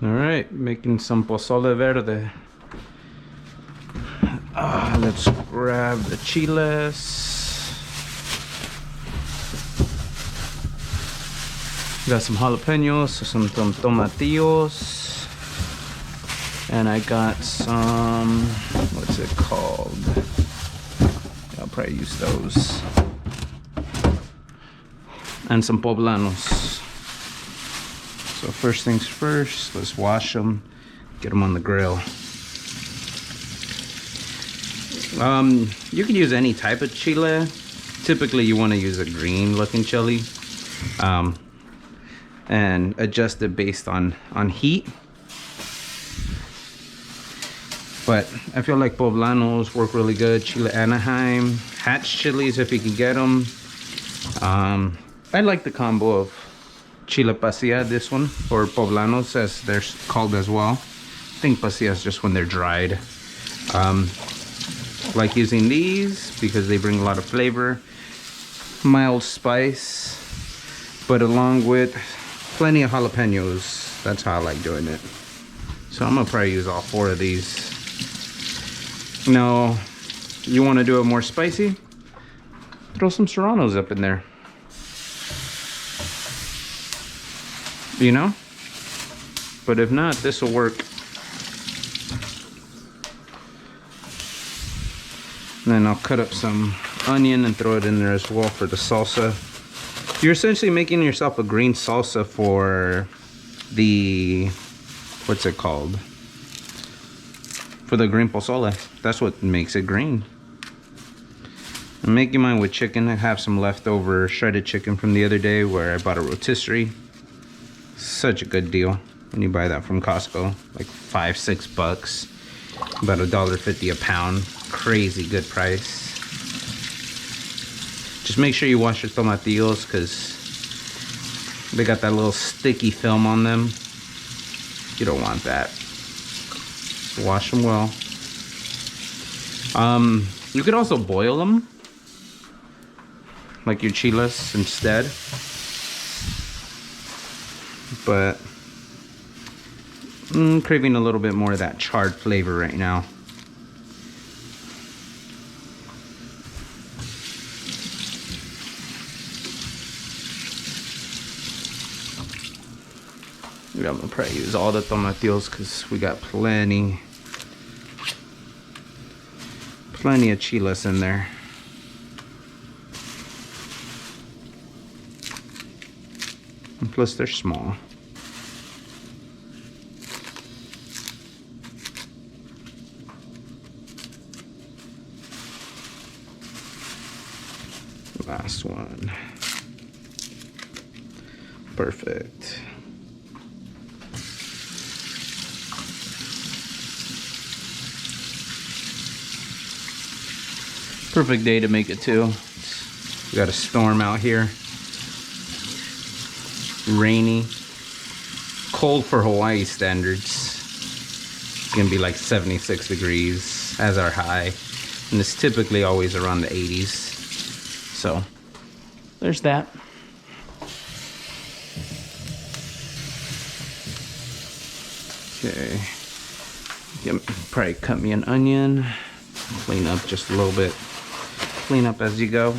All right, making some pozole verde. Let's grab the chiles. Got some jalapenos, some tomatillos. And I got some, what's it called? I'll probably use those. And some poblanos. So first things first, let's wash them, get them on the grill. You can use any type of chile. Typically you want to use a green looking chili. And adjust it based on heat. But I feel like poblanos work really good. Chile Anaheim, hatch chilies if you can get them. I like the combo of chile pasilla, this one, or poblanos as they're called as well. I think pasilla is just when they're dried. Like using these because they bring a lot of flavor, mild spice, but along with plenty of jalapenos. That's how I like doing it. So I'm gonna probably use all 4 of these. Now, you want to do it more spicy? Throw some serranos up in there. You know? But if not, this will work. And then I'll cut up some onion and throw it in there as well for the salsa. You're essentially making yourself a green salsa for the, what's it called? For the green pozole. That's what makes it green. I'm making mine with chicken. I have some leftover shredded chicken from the other day where I bought a rotisserie. Such a good deal when you buy that from Costco. Like $5-6 bucks. About $1.50 a pound. Crazy good price. Just make sure you wash your tomatillos because they got that little sticky film on them. You don't want that. So wash them well. You could also boil them, like your chiles instead. But I'm craving a little bit more of that charred flavor right now. I'm gonna probably use all the tomatillos because we got plenty of chiles in there. And plus they're small. Last one. Perfect. Perfect day to make it too. We got a storm out here. Rainy. Cold for Hawaii standards. It's gonna be like 76 degrees as our high. And it's typically always around the 80s. So, there's that. Okay. Probably cut me an onion. Clean up just a little bit. Clean up as you go.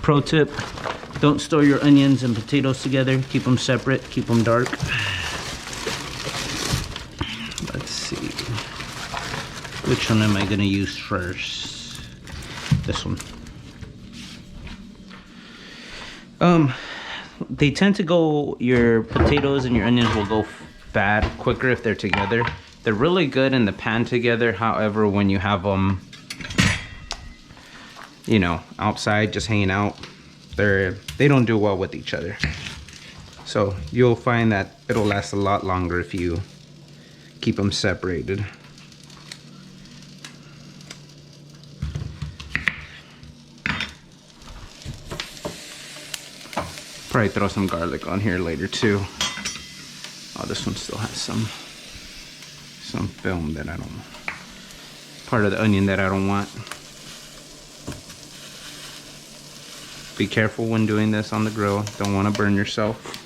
Pro tip, don't store your onions and potatoes together. Keep them separate, keep them dark. Let's see. Which one am I gonna use first? This one. They tend to go, your potatoes and your onions will go bad quicker if they're together. They're really good in the pan together. However, when you have them, you know, outside just hanging out, they don't do well with each other. So you'll find that it'll last a lot longer if you keep them separated. Probably throw some garlic on here later too. Oh, this one still has some film that I don't, part of the onion that I don't want. Be careful when doing this on the grill. Don't want to burn yourself.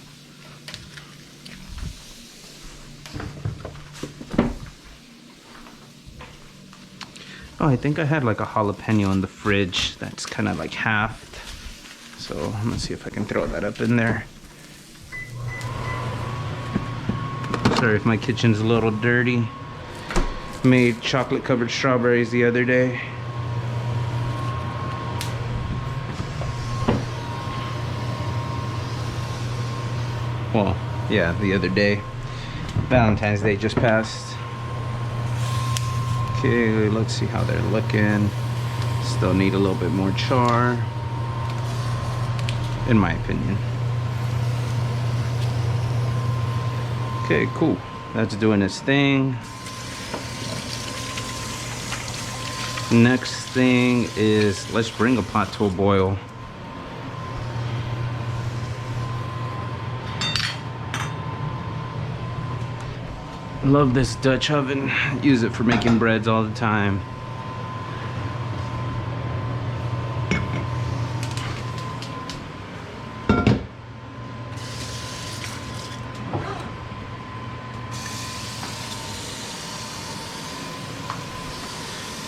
Oh, I think I had like a jalapeno in the fridge that's kind of like halved. So I'm gonna see if I can throw that up in there. Sorry if my kitchen's a little dirty. Made chocolate covered strawberries the other day. Well, yeah, the other day. Valentine's Day just passed. Okay, let's see how they're looking. Still need a little bit more char, in my opinion. Okay, cool. That's doing its thing. Next thing is, let's bring a pot to a boil. Love this Dutch oven. Use it for making breads all the time.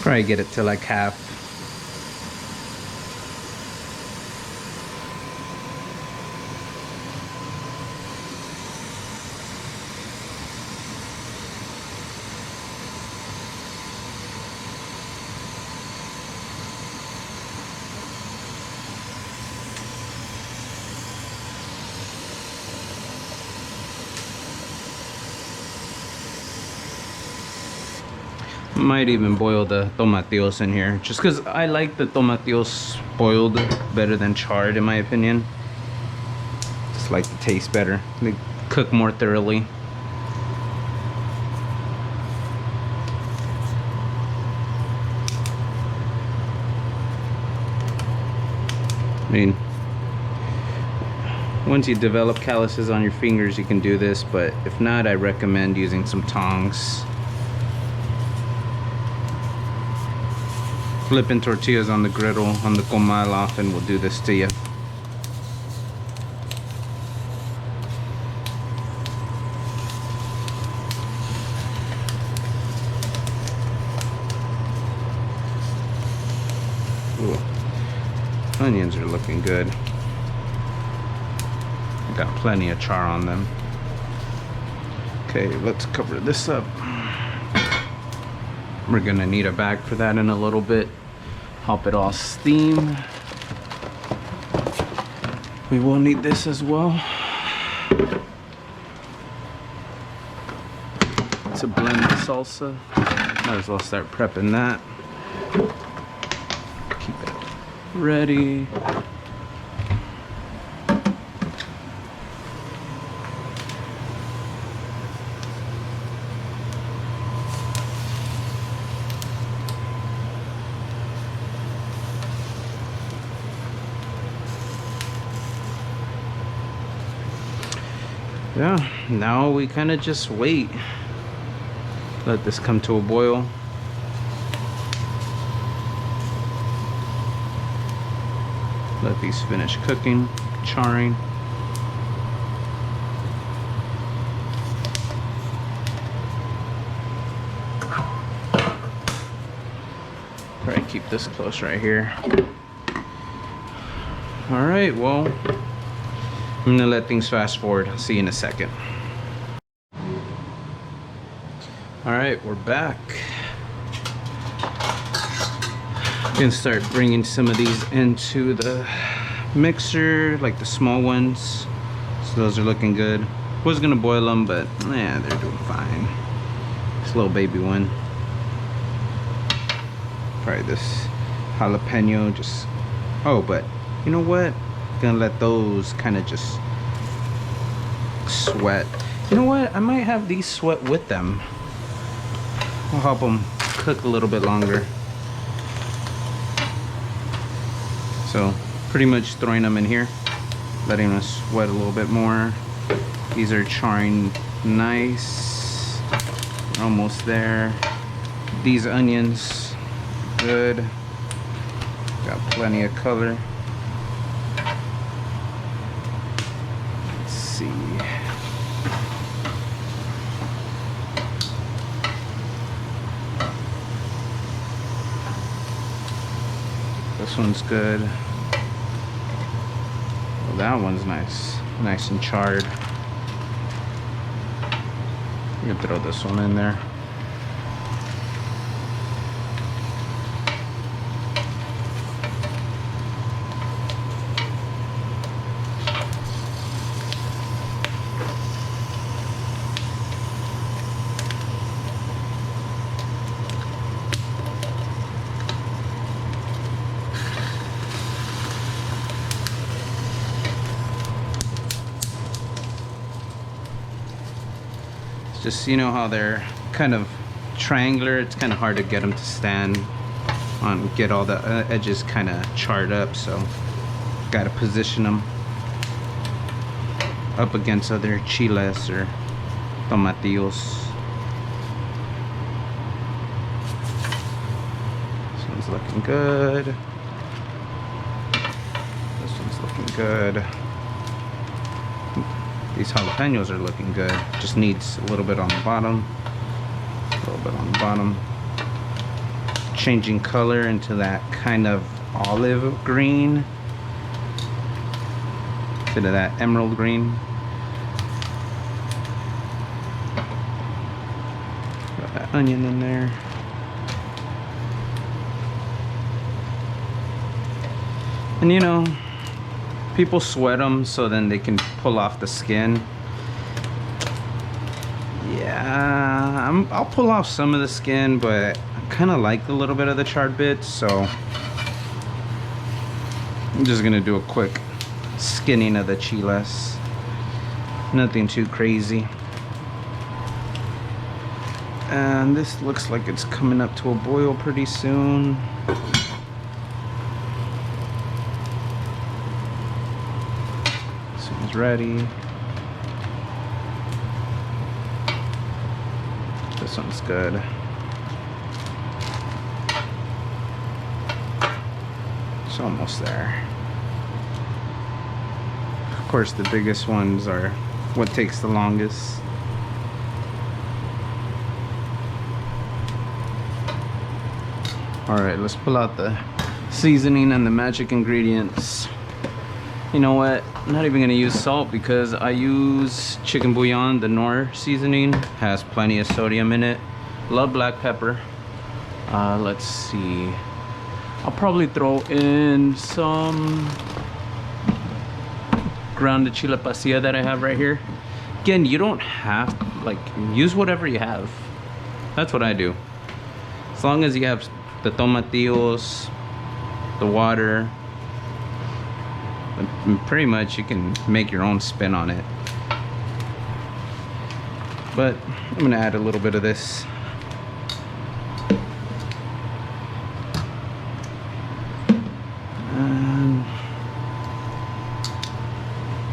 Probably get it to like half. Might even boil the tomatillos in here, just because I like the tomatillos boiled better than charred, in my opinion. Just like the taste better. They cook more thoroughly. I mean, once you develop calluses on your fingers, you can do this, but if not, I recommend using some tongs. Flipping tortillas on the griddle, on the comal often will do this to you. Ooh. Onions are looking good. Got plenty of char on them. Okay, let's cover this up. We're gonna need a bag for that in a little bit. Help it all steam. We will need this as well to blend the salsa. Might as well start prepping that. Keep it ready. Yeah, now we kind of just wait. Let this come to a boil. Let these finish cooking, charring. Probably keep this close right here. All right, well, I'm gonna let things fast forward. I'll see you in a second. All right, we're back. Gonna start bringing some of these into the mixer, like the small ones. So those are looking good. Was gonna boil them, but yeah, they're doing fine. This little baby one. Probably this jalapeno just, oh, but you know what? Gonna let those kind of just sweat. You know what? I might have these sweat with them. I'll help them cook a little bit longer. So pretty much throwing them in here, letting them sweat a little bit more. These are charring nice. Almost there. These onions, good. Got plenty of color. see. This one's good. Well, that one's nice. Nice and charred. You can throw this one in there. Just, you know how they're kind of triangular, it's kind of hard to get them to stand on, get all the edges kind of charred up, so got to position them up against other chiles or tomatillos. This one's looking good. This one's looking good. These jalapenos are looking good. Just needs a little bit on the bottom. A little bit on the bottom. Changing color into that kind of olive green. Instead of that emerald green. Got that onion in there. And you know, people sweat them so then they can pull off the skin. Yeah, I'll pull off some of the skin, but I kind of like a little bit of the charred bits, so I'm just gonna do a quick skinning of the chiles. Nothing too crazy. And this looks like it's coming up to a boil pretty soon. Ready. This one's good. It's almost there. Of course, the biggest ones are what takes the longest. All right, let's pull out the seasoning and the magic ingredients. You know what? I'm not even gonna use salt because I use chicken bouillon. The Knorr seasoning has plenty of sodium in it. Love black pepper. Let's see. I'll probably throw in some grounded chile pasilla that I have right here. Again, you don't have, like, use whatever you have. That's what I do. As long as you have the tomatillos, the water, and pretty much you can make your own spin on it. But I'm gonna add a little bit of this.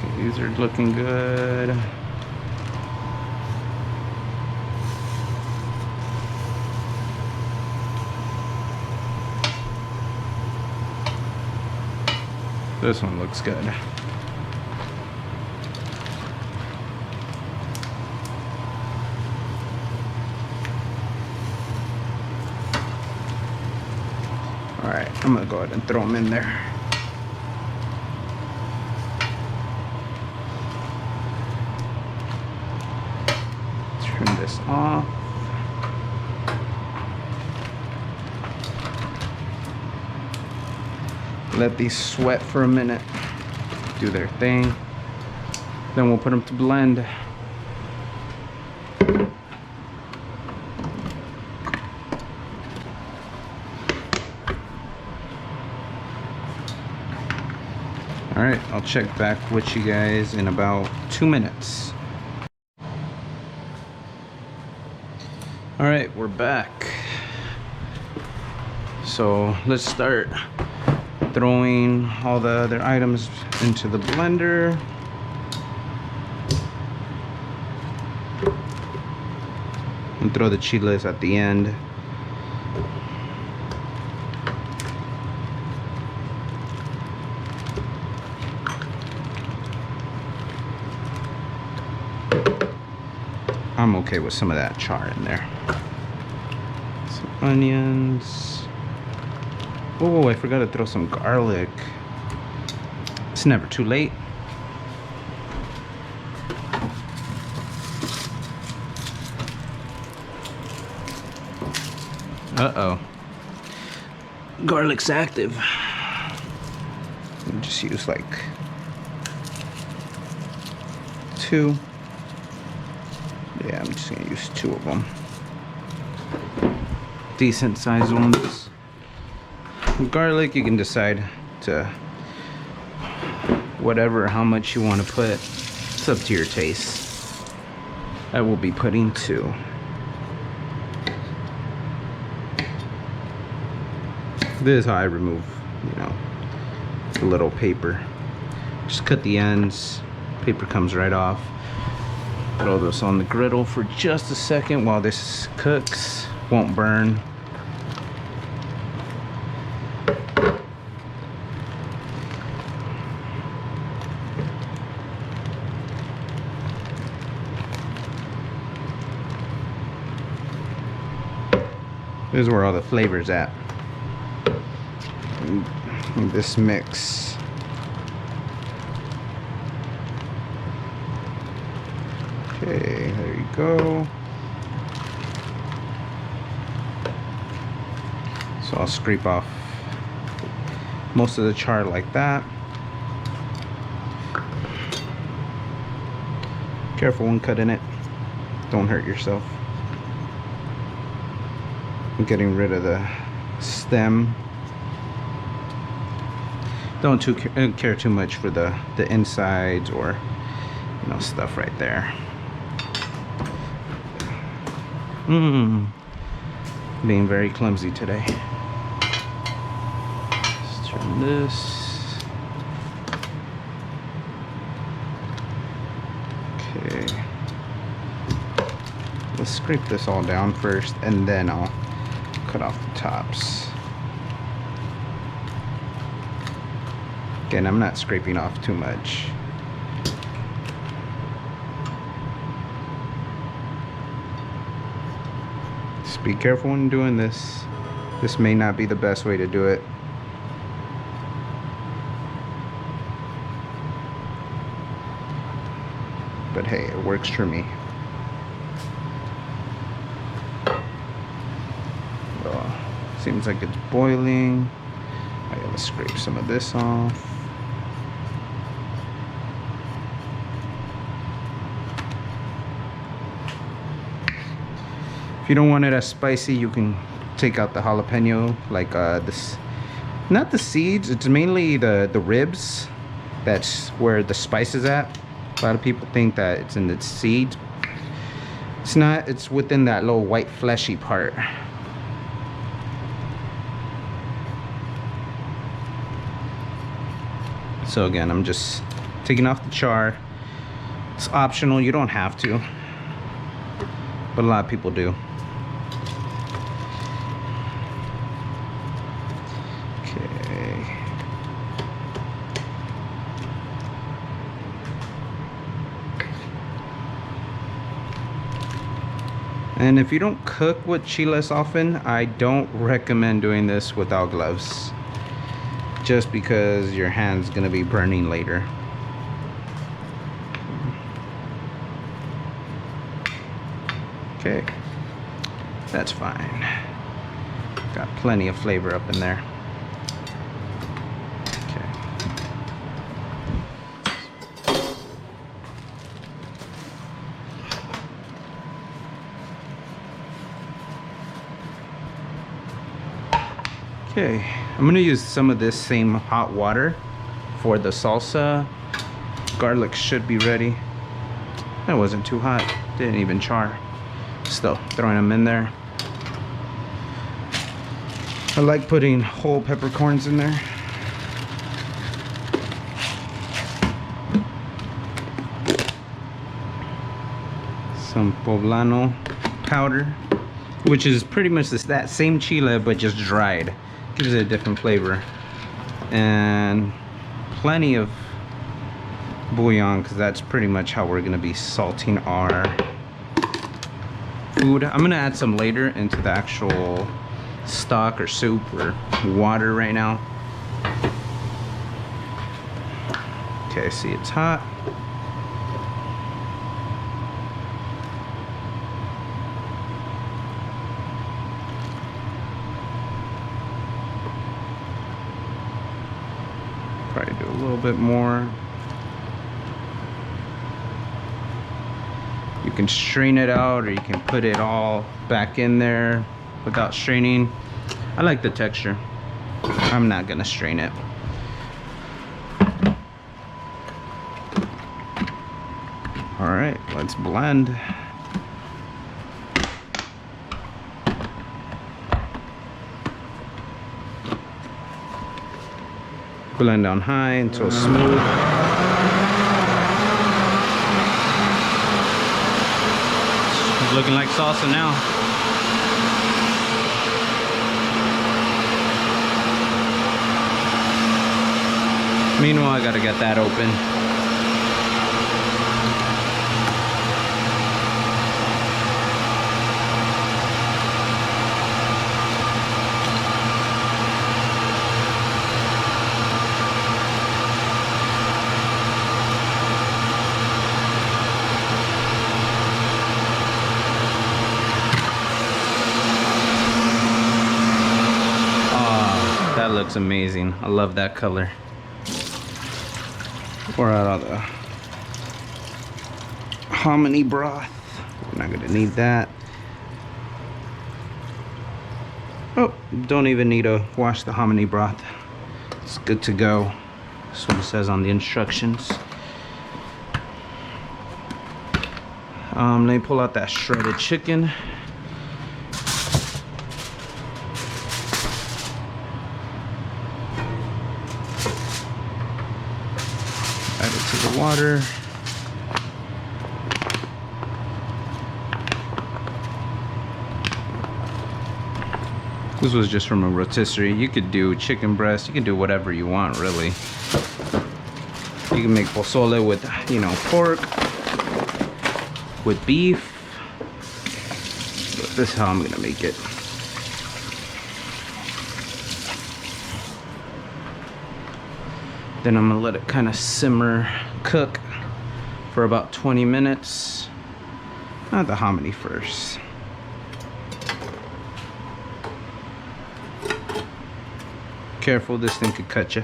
Okay, these are looking good. This one looks good. All right, I'm gonna go ahead and throw them in there. Turn this off. Let these sweat for a minute, do their thing. Then we'll put them to blend. All right, I'll check back with you guys in about 2 minutes. All right, we're back. So let's start throwing all the other items into the blender. And throw the chiles at the end. I'm okay with some of that char in there. Some onions. Oh, I forgot to throw some garlic. It's never too late. Uh-oh. Garlic's active. I'll just use like 2. Yeah, I'm just gonna use 2 of them. Decent sized ones. Garlic, you can decide to whatever, how much you want to put. It's up to your taste. I will be putting 2. This is how I remove, you know, the little paper. Just cut the ends. Paper comes right off. Throw this on the griddle for just a second while this cooks. Won't burn. This is where all the flavor's at. In this mix. Okay, there you go. So I'll scrape off most of the char like that. Careful when cutting it. Don't hurt yourself. I'm getting rid of the stem. Don't care too much for the insides or, you know, stuff right there. Being very clumsy today. Let's turn this. Okay. Let's scrape this all down first, and then I'll cut off the tops. Again, I'm not scraping off too much. Just be careful when doing this. This may not be the best way to do it. But hey, it works for me. Well, seems like it's boiling. I gotta scrape some of this off. If you don't want it as spicy, you can take out the jalapeno, like this, not the seeds, it's mainly the ribs. That's where the spice is at. A lot of people think that it's in the seeds. It's not, it's within that little white fleshy part. So again, I'm just taking off the char. It's optional, you don't have to, but a lot of people do. And if you don't cook with chiles often, I don't recommend doing this without gloves, just because your hand's gonna be burning later. Okay, that's fine. Got plenty of flavor up in there. Okay, I'm gonna use some of this same hot water for the salsa. Garlic should be ready. That wasn't too hot, didn't even char. Still throwing them in there. I like putting whole peppercorns in there. Some poblano powder, which is pretty much that same chile but just dried. Gives it a different flavor. And plenty of bouillon, because that's pretty much how we're going to be salting our food. I'm gonna add some later into the actual stock or soup or water right now. Okay, see it's hot. Probably do a little bit more. You can strain it out, or you can put it all back in there without straining. I like the texture. I'm not gonna strain it. All right, let's blend. Blend on high until smooth. It's looking like salsa now. Meanwhile, I gotta get that open. That looks amazing. I love that color. Pour out all the hominy broth. We're not gonna need that. Oh, don't even need to wash the hominy broth. It's good to go. That's what it says on the instructions. Let me pull out that shredded chicken. Add it to the water. This was just from a rotisserie. You could do chicken breast. You can do whatever you want, really. You can make pozole with, you know, pork, with beef. But this is how I'm gonna make it. Then I'm gonna let it kind of simmer, cook for about 20 minutes. Not the hominy first. Careful, this thing could cut you.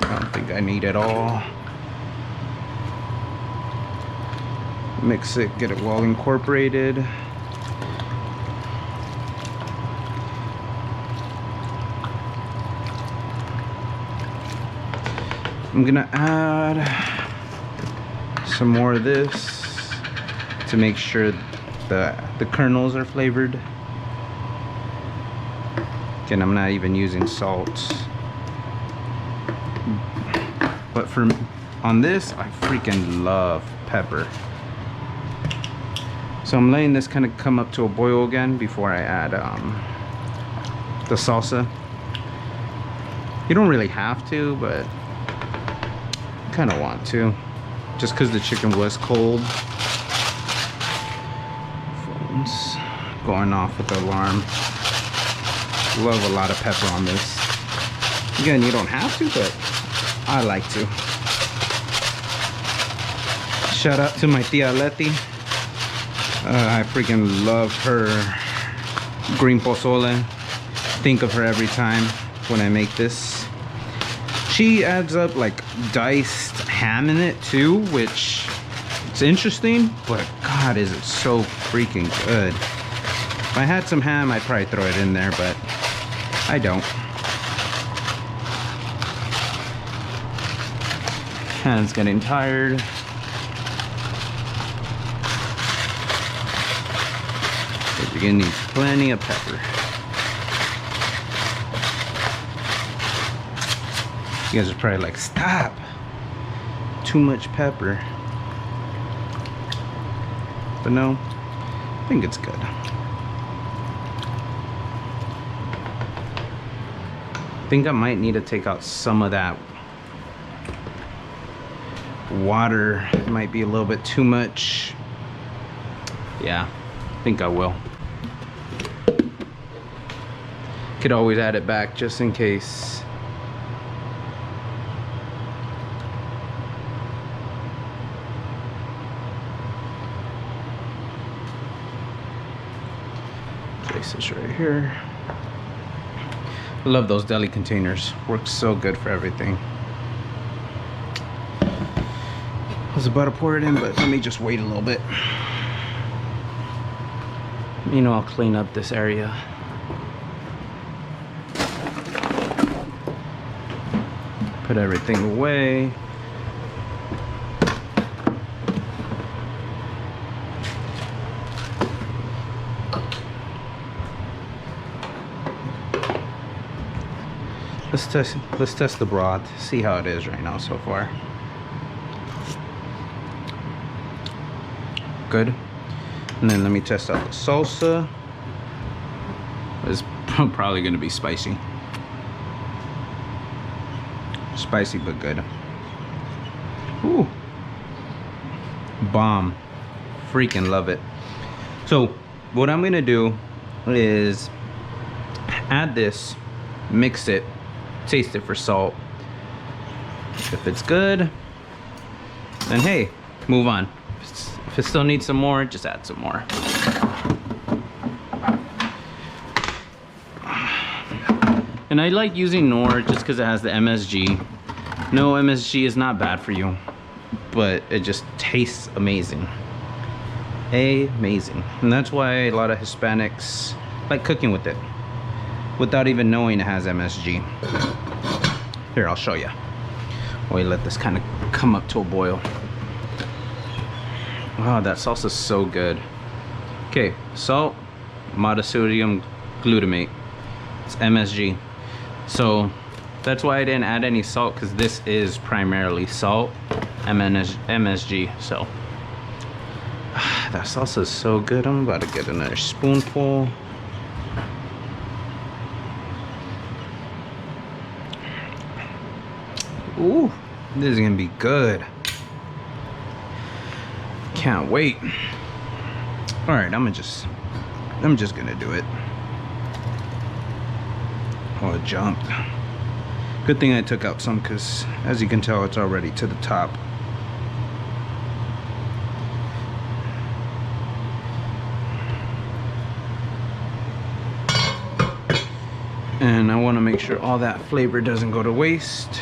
I don't think I need it all. Mix it, get it well incorporated. I'm gonna add some more of this to make sure the kernels are flavored. Again, I'm not even using salt. But on this, I freaking love pepper. So I'm letting this kind of come up to a boil again before I add the salsa. You don't really have to, but I kind of want to, just because the chicken was cold. Phone's going off with the alarm. Love a lot of pepper on this. Again, you don't have to, but I like to. Shout out to my tia Leti. I freaking love her green pozole. Think of her every time when I make this. She adds up like diced ham in it too, which it's interesting, but God, is it so freaking good. If I had some ham, I'd probably throw it in there, but I don't. Hand's getting tired. But you're gonna need plenty of pepper. You guys are probably like, stop! Too much pepper. But no, I think it's good. I think I might need to take out some of that water might be a little bit too much. Yeah, I think I will. Could always add it back just in case. Place this right here. I love those deli containers. Works so good for everything. I was about to pour it in, but let me just wait a little bit. You know, I'll clean up this area. Put everything away. Let's test the broth. See how it is right now so far. Good. And then let me test out the salsa. It's probably gonna be spicy. Spicy but good. Ooh. Bomb. Freaking love it. So what I'm gonna do is add this, mix it, taste it for salt. If it's good, then hey, move on. If it still needs some more, just add some more. And I like using Knorr just because it has the MSG. No, MSG is not bad for you, but it just tastes amazing. Amazing. And that's why a lot of Hispanics like cooking with it without even knowing it has MSG. Here, I'll show you. Wait, let this kind of come up to a boil. Wow, that salsa is so good. Okay, salt, monosodium glutamate. It's MSG. So that's why I didn't add any salt, because this is primarily salt, MSG. So that salsa is so good. I'm about to get another spoonful. Ooh, this is gonna be good. Can't wait. All right, I'm just gonna do it. Oh, it jumped. Good thing I took out some, because as you can tell, it's already to the top. And I want to make sure all that flavor doesn't go to waste.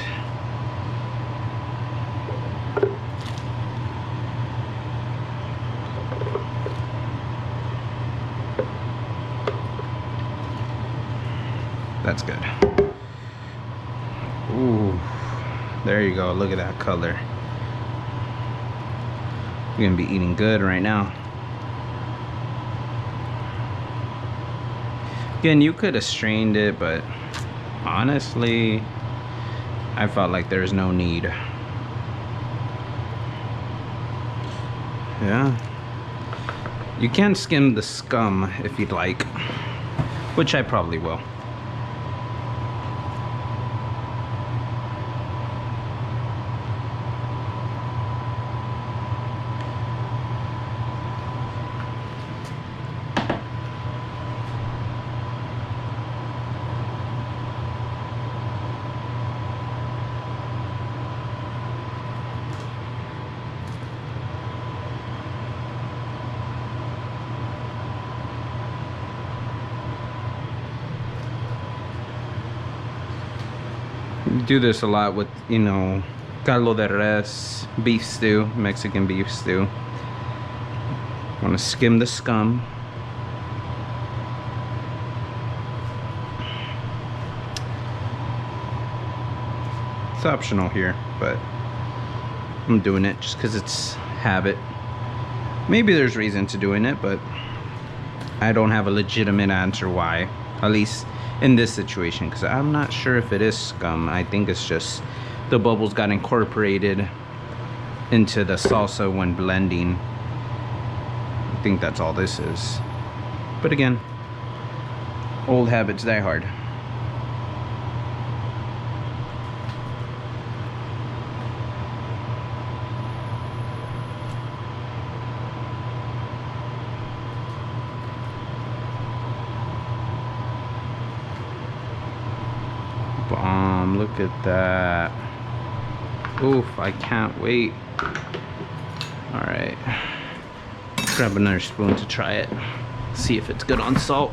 That's good. Ooh, there you go. Look at that color. You're gonna be eating good right now. Again, you could have strained it, but honestly, I felt like there's no need. Yeah. You can skim the scum if you'd like, which I probably will. Do this a lot with, you know, caldo de res, beef stew, Mexican beef stew. Want to skim the scum. It's optional here, but I'm doing it just because it's habit. Maybe there's reason to doing it, but I don't have a legitimate answer why, at least in this situation, because I'm not sure if it is scum. I think it's just the bubbles got incorporated into the salsa when blending. I think that's all this is. But again, old habits die hard. Look at that. Oof, I can't wait. All right, grab another spoon to try it. See if it's good on salt.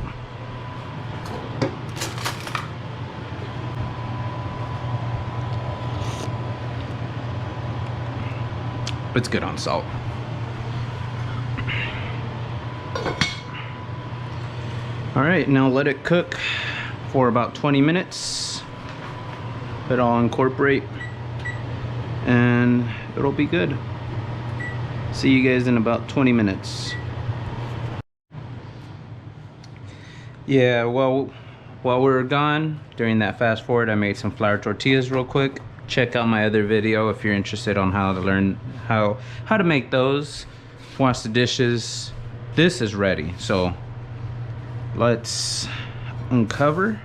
It's good on salt. All right, now let it cook for about 20 minutes. It'll all incorporate and it'll be good. See you guys in about 20 minutes. Yeah, well, while we were gone during that fast forward, I made some flour tortillas real quick. Check out my other video if you're interested on how to learn how to make those. Wash the dishes. This is ready, so let's uncover.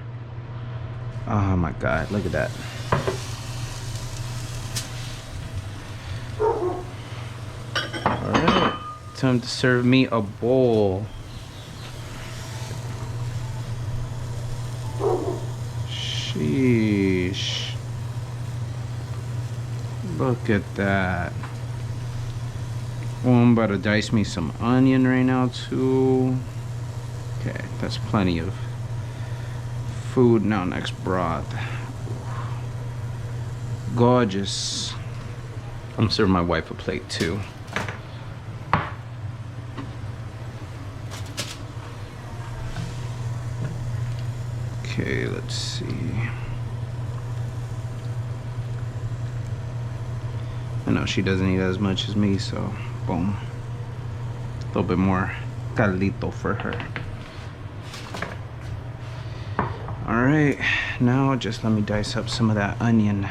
Oh my god, look at that. Alright, time to serve me a bowl. Sheesh. Look at that. Oh, I'm about to dice me some onion right now too. Okay, that's plenty of food. Now next broth. Gorgeous. I'm serving my wife a plate too. Okay, let's see. I know she doesn't eat as much as me, so boom. A little bit more caldito for her. Alright, now just let me dice up some of that onion.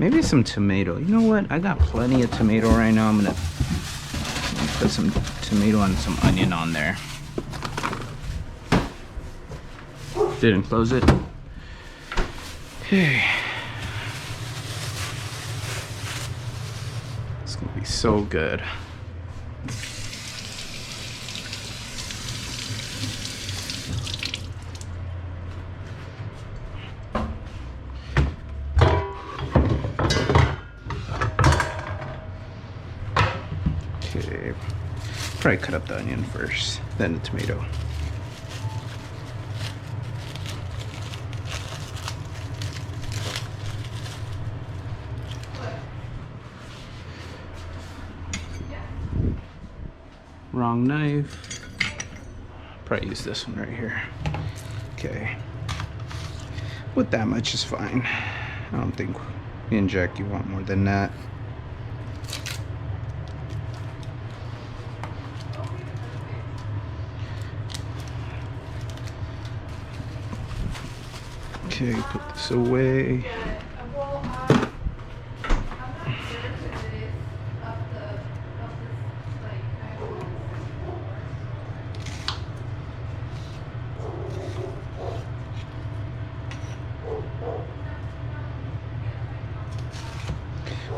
Maybe some tomato. You know what? I got plenty of tomato right now. I'm gonna put some tomato and some onion on there. Didn't close it. Okay. It's gonna be so good. Okay. Probably cut up the onion first, then the tomato. Wrong knife. Probably use this one right here. Okay. With that much is fine. I don't think me and Jackie want more than that. Okay, put this away.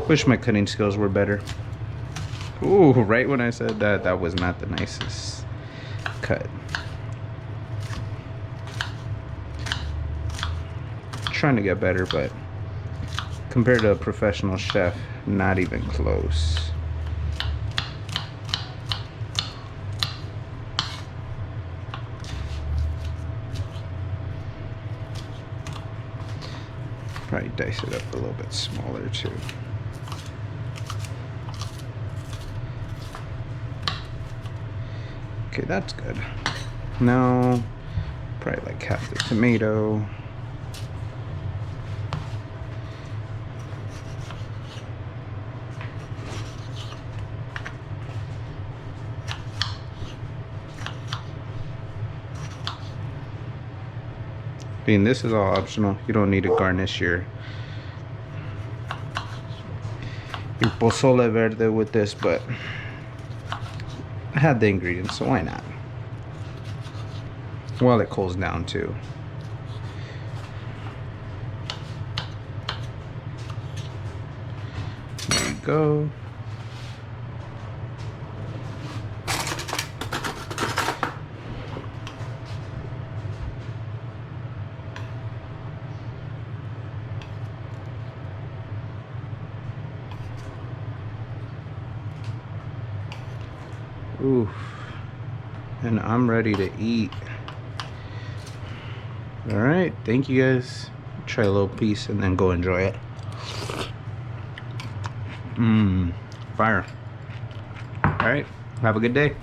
Wish my cutting skills were better. Ooh, right when I said that, that was not the nicest cut. Trying to get better, but compared to a professional chef, not even close. Probably dice it up a little bit smaller too. Okay, that's good. Now, probably like half the tomato. Being this is all optional, you don't need to garnish your pozole verde with this, but I had the ingredients, so why not? While it cools down too. There you go. Oof. And I'm ready to eat. All right, thank you guys. Try a little piece and then go enjoy it. Fire. All right, have a good day.